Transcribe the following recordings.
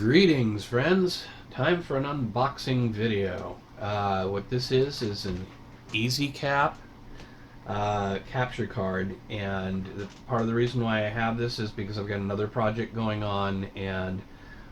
Greetings, friends. Time for an unboxing video. What this is an EasyCap capture card, and part of the reason why I have this is because I've got another project going on, and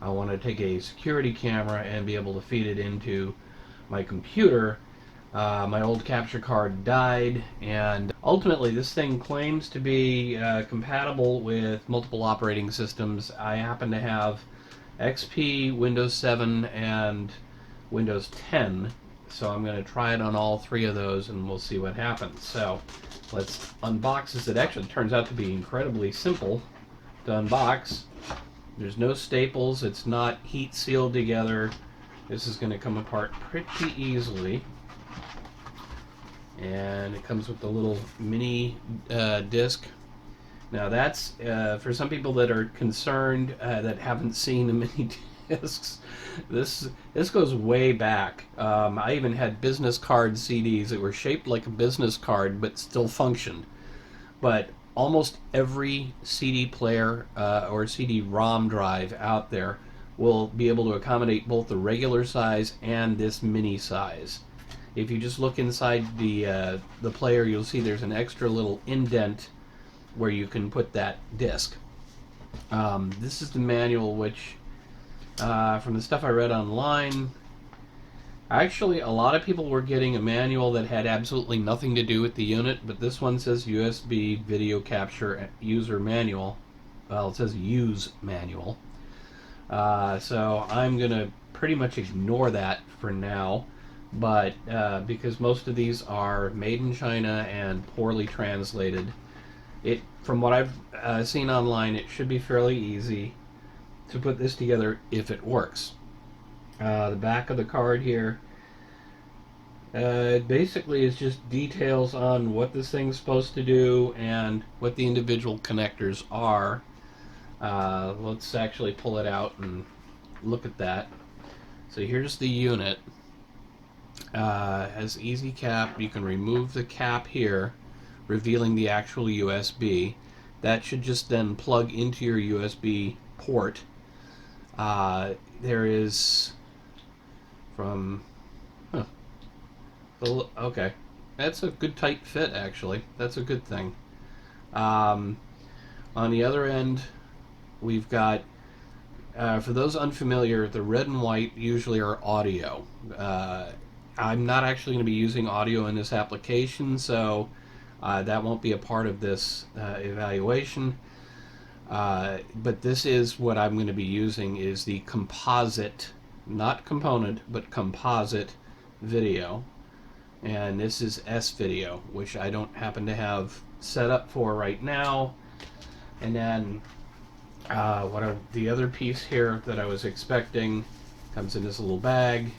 I want to take a security camera and be able to feed it into my computer. My old capture card died, and ultimately this thing claims to be compatible with multiple operating systems. I happen to have XP, Windows 7, and Windows 10, so I'm going to try it on all three of those and we'll see what happens. So let's unbox this. It actually turns out to be incredibly simple to unbox. There's no staples, it's not heat sealed together. This is going to come apart pretty easily. And it comes with the little mini disc. Now that's for some people that are concerned that haven't seen the mini discs. This goes way back. I even had business card CDs that were shaped like a business card but still functioned. But almost every CD player or CD-ROM drive out there will be able to accommodate both the regular size and this mini size. If you just look inside the player, you'll see there's an extra little indent where you can put that disc. This is the manual, which from the stuff I read online, actually a lot of people were getting a manual that had absolutely nothing to do with the unit, but this one says USB video capture user manual. Well, it says use manual. So I'm going to pretty much ignore that for now, but because most of these are made in China and poorly translated, from what I've seen online, it should be fairly easy to put this together if it works. The back of the card here, basically is just details on what this thing's supposed to do and what the individual connectors are. Let's actually pull it out and look at that. So here's the unit. Has EasyCap. You can remove the cap here, revealing the actual USB. That should just then plug into your USB port. There is from okay, that's a good tight fit, actually. That's a good thing. On the other end, we've got for those unfamiliar, the red and white usually are audio. I'm not actually going to be using audio in this application, so that won't be a part of this evaluation. But this is what I'm going to be using, is the composite, not component, but composite video. And this is S-Video, which I don't happen to have set up for right now. And then the other piece here that I was expecting comes in this little bag,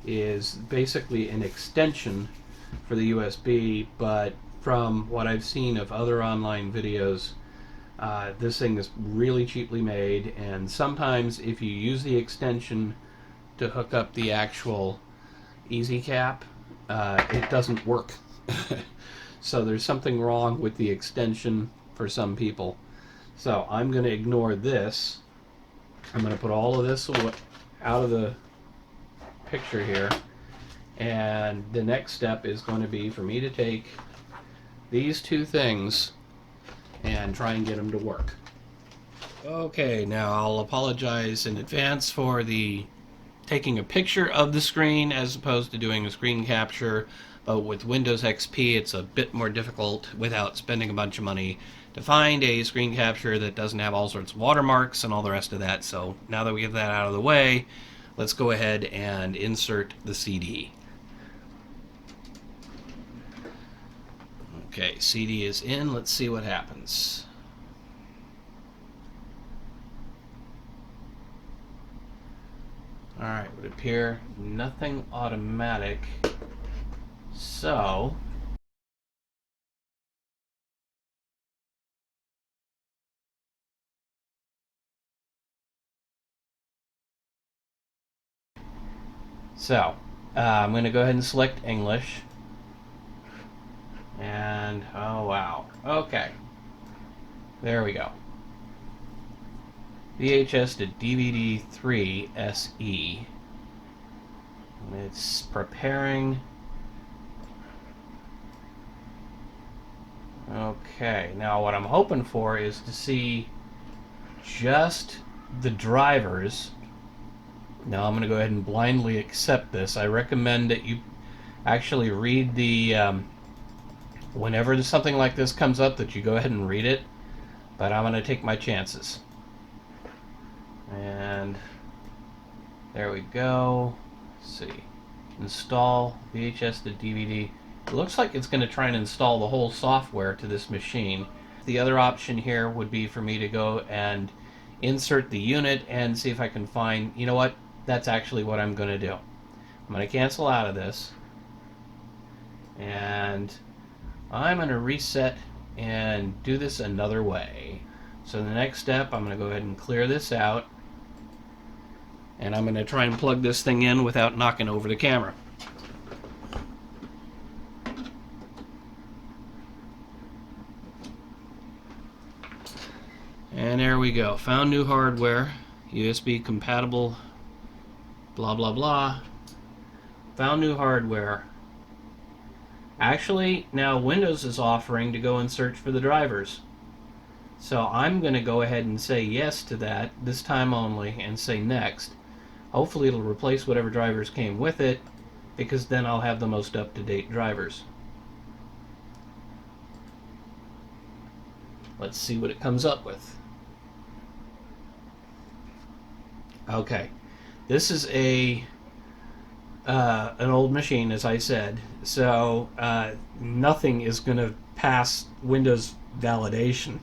is basically an extension for the USB, but from what I've seen of other online videos, this thing is really cheaply made, and sometimes if you use the extension to hook up the actual EasyCap, it doesn't work. So there's something wrong with the extension for some people. So I'm going to ignore this. I'm going to put all of this out of the picture here, and the next step is going to be for me to take these two things and try and get them to work. Okay, now I'll apologize in advance for the taking a picture of the screen as opposed to doing a screen capture. With Windows XP, it's a bit more difficult without spending a bunch of money to find a screen capture that doesn't have all sorts of watermarks and all the rest of that. So now that we get that out of the way, let's go ahead and insert the CD. Okay, CD is in. Let's see what happens. Alright, would appear nothing automatic. So I'm going to go ahead and select English. And, oh wow. Okay. There we go. VHS to DVD 3 SE. It's preparing. Okay, now what I'm hoping for is to see just the drivers. Now I'm going to go ahead and blindly accept this. I recommend that you actually read the, whenever something like this comes up, that you go ahead and read it. But I'm going to take my chances. And there we go. Let's see. Install VHS to DVD. It looks like it's going to try and install the whole software to this machine. The other option here would be for me to go and insert the unit and see if I can find, you know what, that's actually what I'm going to do. I'm going to cancel out of this, and I'm going to reset and do this another way. So the next step, I'm going to go ahead and clear this out, and I'm going to try and plug this thing in without knocking over the camera. And there we go. Found new hardware, USB compatible, blah blah blah. Found new hardware. Actually, now Windows is offering to go and search for the drivers. So I'm going to go ahead and say yes to that, this time only, and say next. Hopefully it'll replace whatever drivers came with it, because then I'll have the most up-to-date drivers. Let's see what it comes up with. Okay, this is an old machine, as I said, so nothing is going to pass Windows validation.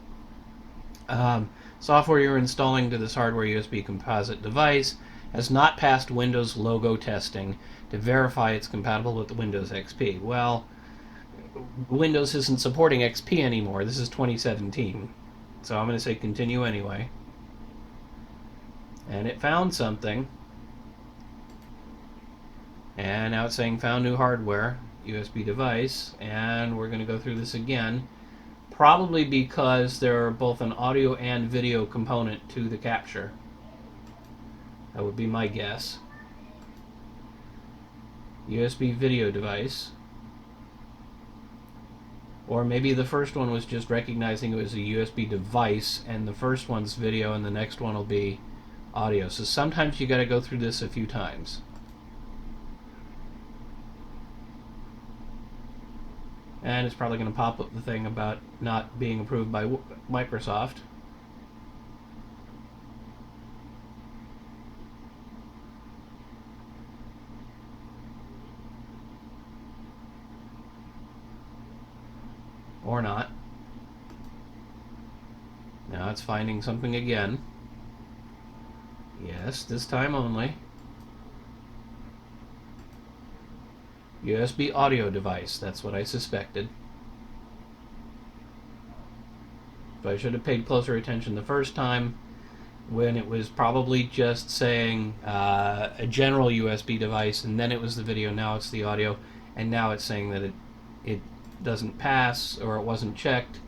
Software you're installing to this hardware USB composite device has not passed Windows logo testing to verify it's compatible with Windows XP. Well, Windows isn't supporting XP anymore. This is 2017. So I'm going to say continue anyway. And it found something. And now it's saying found new hardware, USB device, and we're going to go through this again. Probably because there are both an audio and video component to the capture. That would be my guess. USB video device. Or maybe the first one was just recognizing it was a USB device, and the first one's video and the next one will be audio. So sometimes you got to go through this a few times. And it's probably going to pop up the thing about not being approved by Microsoft. Or not. Now it's finding something again. Yes, this time only. USB audio device, that's what I suspected. But I should have paid closer attention the first time when it was probably just saying a general USB device, and then it was the video, now it's the audio, and now it's saying that it doesn't pass, or it wasn't checked.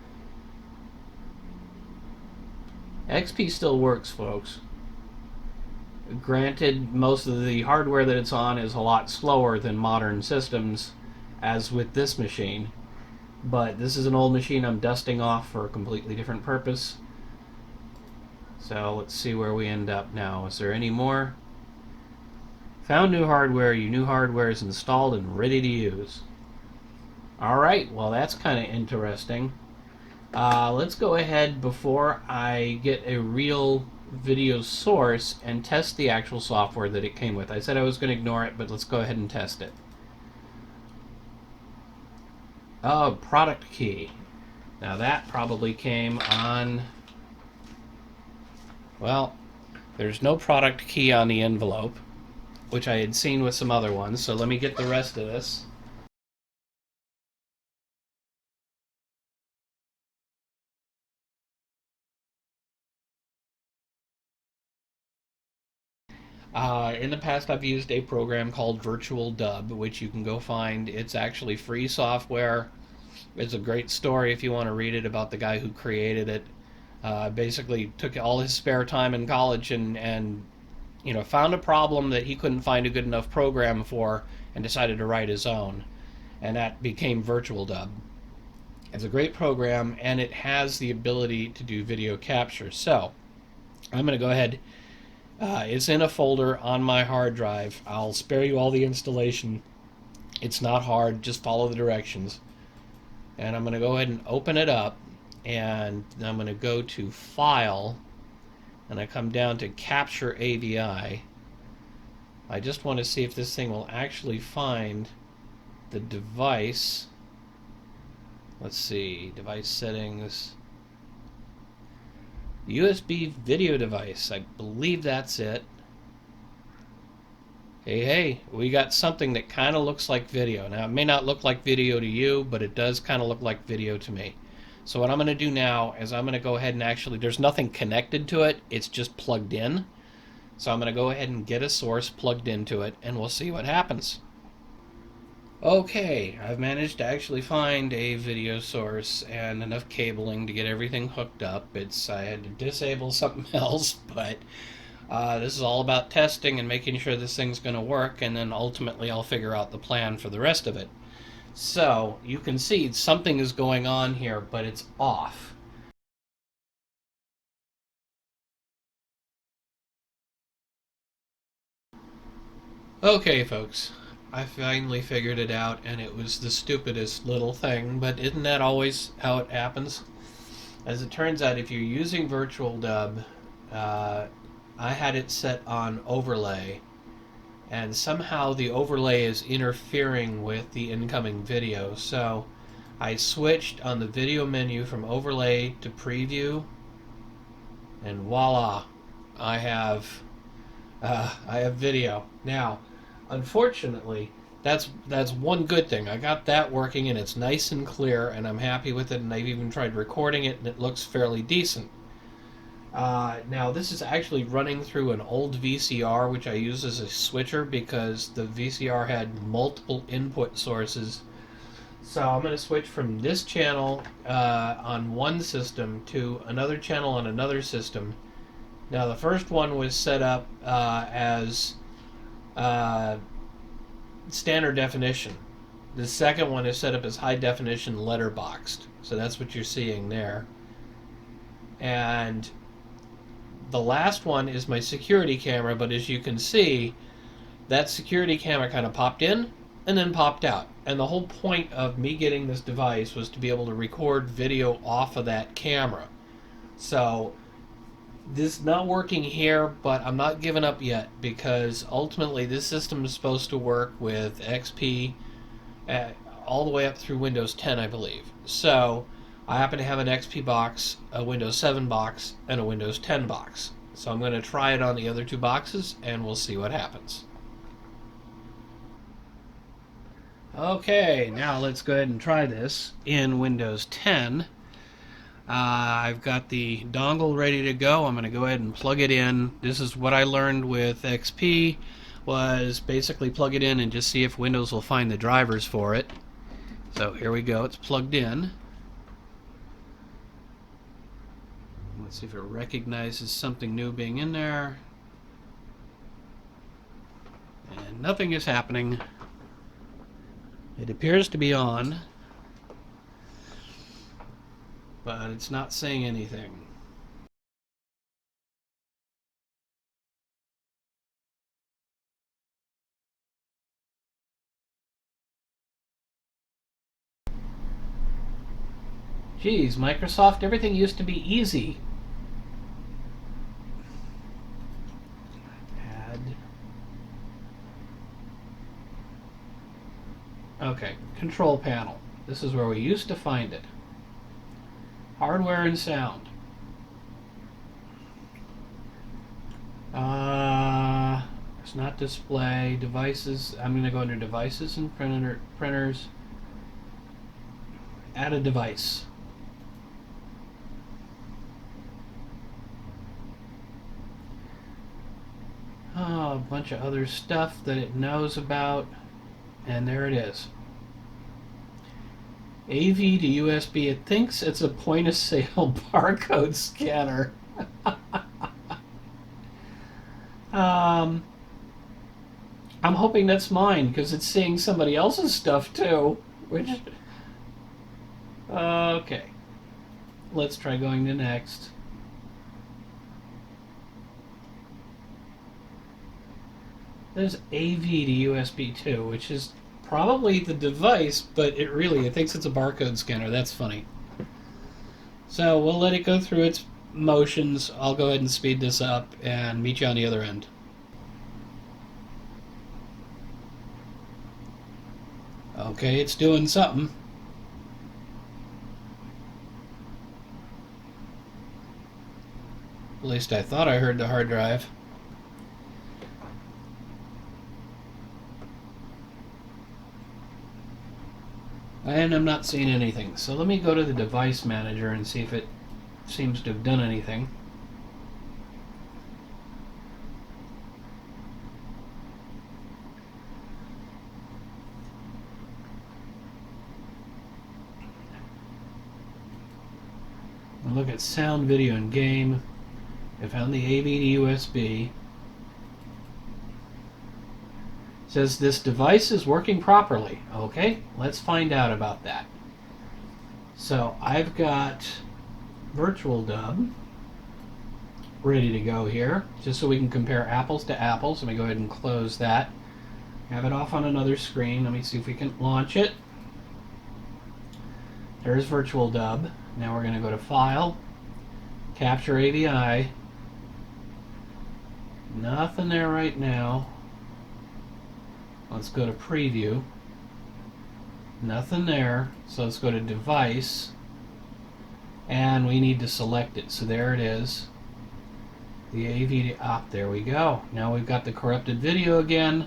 XP still works, folks. Granted, most of the hardware that it's on is a lot slower than modern systems, as with this machine. But this is an old machine I'm dusting off for a completely different purpose. So let's see where we end up now. Is there any more? Found new hardware. Your new hardware is installed and ready to use. Alright, well that's kind of interesting. Let's go ahead, before I get a real video source, and test the actual software that it came with. I said I was going to ignore it, but let's go ahead and test it. Oh, product key. Now that probably came on... Well, there's no product key on the envelope, which I had seen with some other ones, so let me get the rest of this. In the past, I've used a program called Virtual Dub, which you can go find. It's actually free software. It's a great story if you want to read it about the guy who created it. Basically took all his spare time in college and found a problem that he couldn't find a good enough program for and decided to write his own. And that became Virtual Dub. It's a great program, and it has the ability to do video capture. So I'm going to go ahead. It's in a folder on my hard drive. I'll spare you all the installation. It's not hard. Just follow the directions. And I'm going to go ahead and open it up. And I'm going to go to File. And I come down to Capture AVI. I just want to see if this thing will actually find the device. Let's see, device settings. USB video device, I believe that's it. Hey, we got something that kind of looks like video. Now, it may not look like video to you, but it does kind of look like video to me. So what I'm going to do now is I'm going to go ahead and actually, there's nothing connected to it, it's just plugged in. So I'm going to go ahead and get a source plugged into it, and we'll see what happens. Okay, I've managed to actually find a video source and enough cabling to get everything hooked up. I had to disable something else, but this is all about testing and making sure this thing's going to work, and then ultimately I'll figure out the plan for the rest of it. So, you can see something is going on here, but it's off. Okay, folks. I finally figured it out, and it was the stupidest little thing, but isn't that always how it happens? As it turns out, if you're using Virtual Dub, I had it set on overlay, and somehow the overlay is interfering with the incoming video. So I switched on the video menu from overlay to preview, and voila, I have video. Now, unfortunately, that's one good thing. I got that working, and it's nice and clear, and I'm happy with it, and I've even tried recording it, and it looks fairly decent. Now, this is actually running through an old VCR, which I use as a switcher because the VCR had multiple input sources. So I'm going to switch from this channel on one system to another channel on another system. Now, the first one was set up as standard definition. The second one is set up as high definition letterboxed. So that's what you're seeing there. And the last one is my security camera, but as you can see, that security camera kind of popped in and then popped out. And the whole point of me getting this device was to be able to record video off of that camera. So this is not working here, but I'm not giving up yet, because ultimately this system is supposed to work with XP all the way up through Windows 10, I believe. So I happen to have an XP box, a Windows 7 box, and a Windows 10 box. So I'm going to try it on the other two boxes, and we'll see what happens. Okay, now let's go ahead and try this in Windows 10. I've got the dongle ready to go. I'm going to go ahead and plug it in. This is what I learned with XP, was basically plug it in and just see if Windows will find the drivers for it. So here we go, it's plugged in. Let's see if it recognizes something new being in there. And nothing is happening. It appears to be on, but it's not saying anything. Geez, Microsoft, everything used to be easy. Add. Okay, control panel. This is where we used to find it. Hardware and sound. It's not display. Devices. I'm going to go under devices and printers. Add a device. Oh, a bunch of other stuff that it knows about. And there it is. AV to USB. It thinks it's a point of sale barcode scanner. I'm hoping that's mine because it's seeing somebody else's stuff too. Which, okay, let's try going to next. There's AV to USB too, which is probably the device, but it thinks it's a barcode scanner. That's funny. So we'll let it go through its motions. I'll go ahead and speed this up and meet you on the other end. Okay, it's doing something. At least I thought I heard the hard drive. And I'm not seeing anything. So let me go to the device manager and see if it seems to have done anything. I'll look at sound, video, and game. I found the AV to USB. It says this device is working properly. Okay, let's find out about that. So I've got Virtual Dub ready to go here, just so we can compare apples to apples. Let me go ahead and close that. Have it off on another screen. Let me see if we can launch it. There's Virtual Dub. Now we're going to go to File, Capture AVI. Nothing there right now. Let's go to Preview. Nothing there. So let's go to Device. And we need to select it. So there it is. The AV op. There we go. Now we've got the corrupted video again.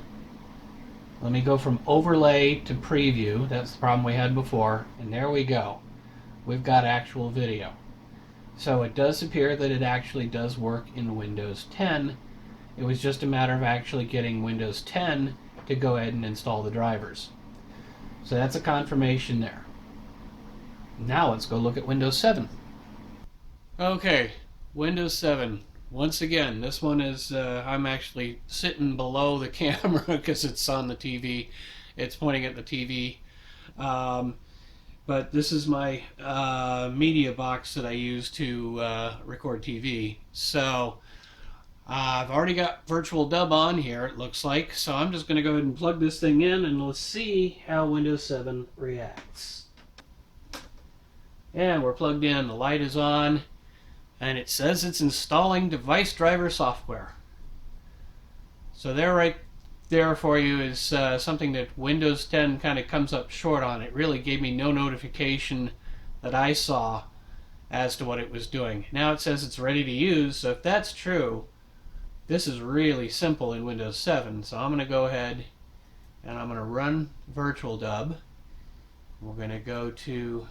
Let me go from Overlay to Preview. That's the problem we had before. And there we go. We've got actual video. So it does appear that it actually does work in Windows 10. It was just a matter of actually getting Windows 10 to go ahead and install the drivers. So that's a confirmation there. Now let's go look at Windows 7. Okay, Windows 7. Once again, this one is, I'm actually sitting below the camera because it's on the TV. It's pointing at the TV. But this is my media box that I use to record TV. So I've already got Virtual Dub on here, it looks like. So I'm just going to go ahead and plug this thing in and let's see how Windows 7 reacts. And we're plugged in, the light is on, and it says it's installing device driver software. So there, right there for you is something that Windows 10 kind of comes up short on. It really gave me no notification that I saw as to what it was doing. Now it says it's ready to use, so if that's true, this is really simple in Windows 7. So I'm going to go ahead and I'm going to run Virtual Dub. We're going to go to...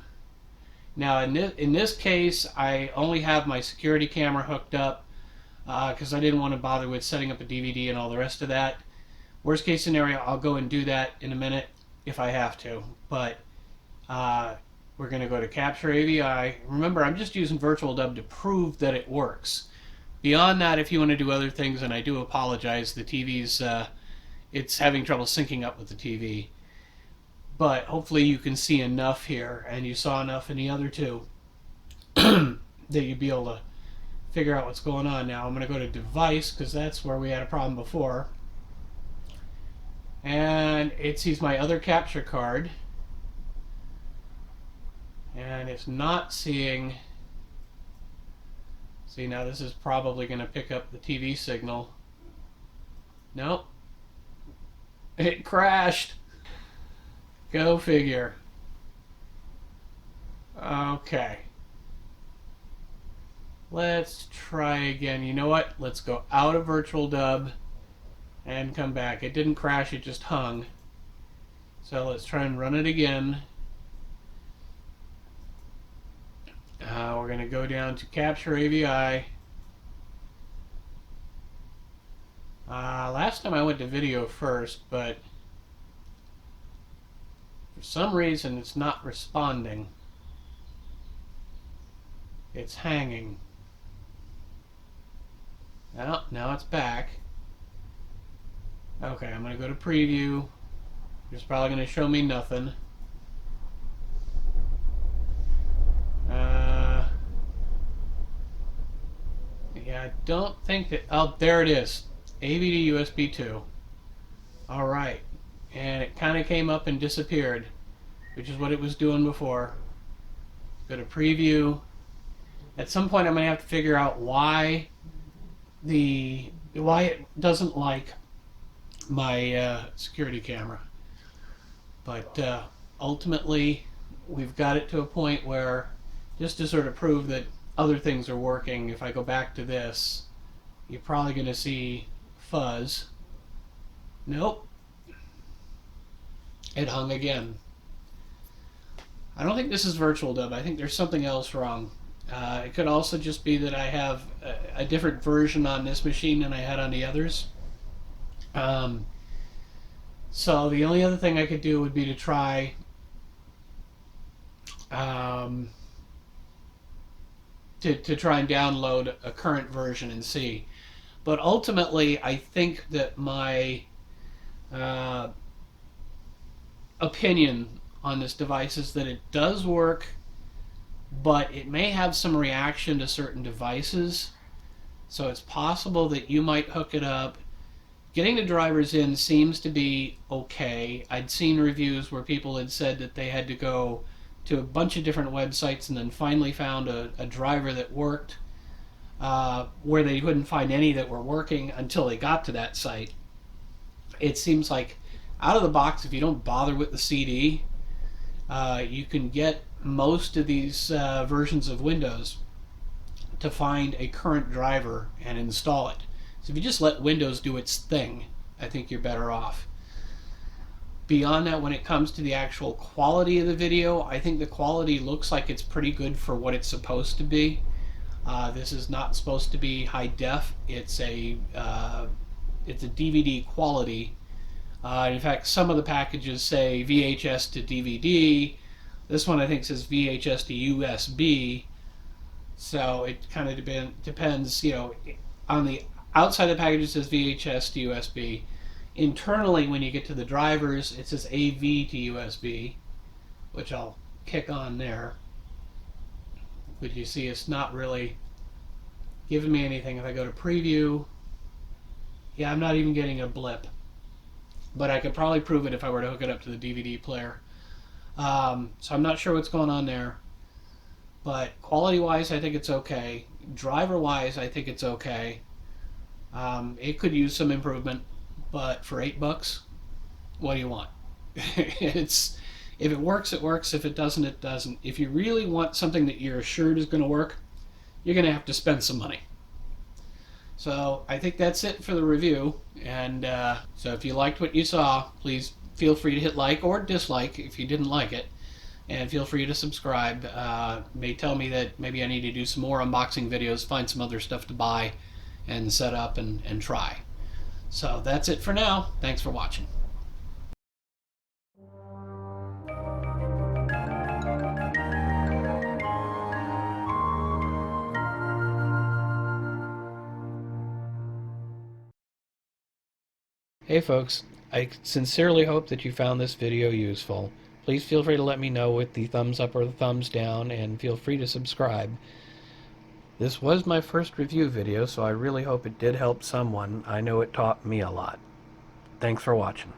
Now in this case, I only have my security camera hooked up because I didn't want to bother with setting up a DVD and all the rest of that. Worst case scenario, I'll go and do that in a minute if I have to. But we're going to go to Capture AVI. Remember, I'm just using Virtual Dub to prove that it works. Beyond that, if you want to do other things, and I do apologize, the TV's, it's having trouble syncing up with the TV. But hopefully you can see enough here, and you saw enough in the other two, that you'd be able to figure out what's going on. Now I'm going to go to Device, because that's where we had a problem before. And it sees my other capture card. And it's not seeing... See, now this is probably going to pick up the TV signal. Nope. It crashed. Go figure. Okay. Let's try again. You know what? Let's go out of Virtual Dub and come back. It didn't crash, it just hung. So let's try and run it again. We're going to go down to Capture AVI. Last time I went to video first, but For some reason, it's not responding. It's hanging. Now it's back. Okay, I'm going to go to preview. It's probably going to show me nothing. Yeah, I don't think that... Oh, there it is. AVD USB 2. Alright. And it kind of came up and disappeared, which is what it was doing before. Go to preview. At some point I'm going to have to figure out why it doesn't like my security camera. But ultimately we've got it to a point where, just to sort of prove that other things are working, if I go back to this, you're probably going to see fuzz. Nope. It hung again. I don't think this is virtual dub. I think there's something else wrong. It could also just be that I have a different version on this machine than I had on the others. So the only other thing I could do would be to try to try and download a current version and see. But ultimately, I think that my opinion on this device is that it does work, but it may have some reaction to certain devices. So it's possible that you might hook it up. Getting the drivers in seems to be okay. I'd seen reviews where people had said that they had to go to a bunch of different websites and then finally found a driver that worked, where they couldn't find any that were working until they got to that site. It seems like out of the box, if you don't bother with the CD, you can get most of these versions of Windows to find a current driver and install it. So if you just let Windows do its thing, I think you're better off. Beyond that, when it comes to the actual quality of the video, I think the quality looks like it's pretty good for what it's supposed to be. This is not supposed to be high def. It's a DVD quality. In fact, some of the packages say VHS to DVD. This one I think says VHS to USB. So it kind of depends, you know, on the outside of the package it says VHS to USB. Internally, when you get to the drivers, it says AV to USB, which I'll kick on there. But you see it's not really giving me anything. If I go to preview, yeah, I'm not even getting a blip. But I could probably prove it if I were to hook it up to the DVD player. So I'm not sure what's going on there. But quality-wise, I think it's okay. Driver-wise, I think it's okay. It could use some improvement, but for $8, what do you want? If it works, it works. If it doesn't, it doesn't. If you really want something that you're assured is going to work, you're going to have to spend some money. So I think that's it for the review. And so if you liked what you saw, please feel free to hit like or dislike if you didn't like it. And feel free to subscribe. May tell me that maybe I need to do some more unboxing videos, find some other stuff to buy and set up and try. So that's it for now. Thanks for watching. Hey folks, I sincerely hope that you found this video useful. Please feel free to let me know with the thumbs up or the thumbs down, and feel free to subscribe. This was my first review video, so I really hope it did help someone. I know it taught me a lot. Thanks for watching.